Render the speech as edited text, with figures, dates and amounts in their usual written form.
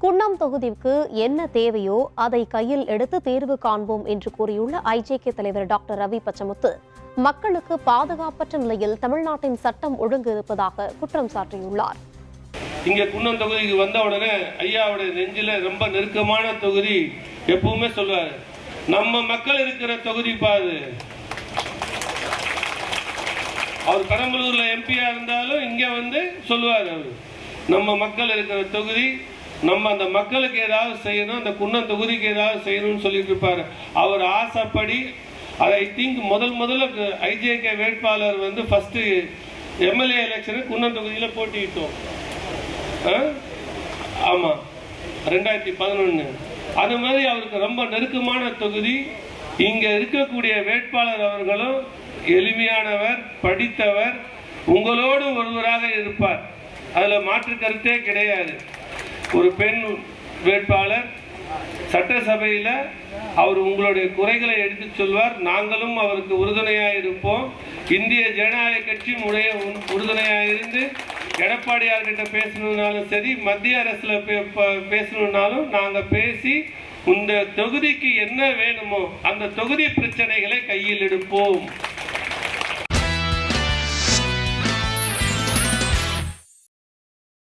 குன்னம் தொகுதிக்கு என்ன தேவையோ அதை கையில் எடுத்து தேர்வு காண்போம் என்று கூறியுள்ள ஐஜேகே தலைவர் டாக்டர் ரவி பச்சமுத்து மக்களுக்கு பாதுகாப்பற்ற நிலையில் தமிழ்நாட்டின் சட்டம் ஒழுங்கு இருப்பதாக குற்றம் சாட்டியுள்ளார். இங்க குன்னம் தொகுதிக்கு வந்த உடனே ஐயாவுடைய நெஞ்சில ரொம்ப நெருக்கமான தொகுதி எப்பவுமே சொல்லுவாரு, நம்ம மக்கள் இருக்கிற தொகுதி பாது. அவர் பெரம்பலூர்ல எம்பியா இருந்தாலும் இங்க வந்து சொல்லுவார், அவரு நம்ம மக்கள் இருக்கிற தொகுதி, நம்ம அந்த மக்களுக்கு ஏதாவது செய்யணும், அந்த குன்னம் தொகுதிக்கு ஏதாவது செய்யணும்னு சொல்லிட்டு இருப்பாரு. அவர் ஆசைப்படி ஐ திங்க் முதல்ல ஐஜேகே வேட்பாளர் வந்து ஃபர்ஸ்ட் எம்எல்ஏ எலெக்ஷனு குன்னம் தொகுதியில போட்டியிட்டோம். ஆமா 2011. அது மாதிரி அவருக்கு ரொம்ப நெருக்கமான தொகுதி. இங்க இருக்கக்கூடிய வேட்பாளர் அவர்களும் எளிமையானவர், படித்தவர், உங்களோடு ஒருவராக இருப்பார், அதுல மாற்று கருத்தே கிடையாது. ஒரு பெண் வேட்பாளர் சட்டசபையில் அவர் உங்களுடைய குறைகளை எடுத்து சொல்வார், நாங்களும் அவருக்கு உறுதுணையாக இருப்போம். இந்திய ஜனநாயக கட்சி உறுதுணையாக இருந்து எடப்பாடியார்கிட்ட பேசணுன்னாலும் சரி, மத்திய அரசுல பேசணுன்னாலும் நாங்கள் பேசி இந்த தொகுதிக்கு என்ன வேணுமோ அந்த தொகுதி பிரச்சனைகளை கையில் எடுப்போம்.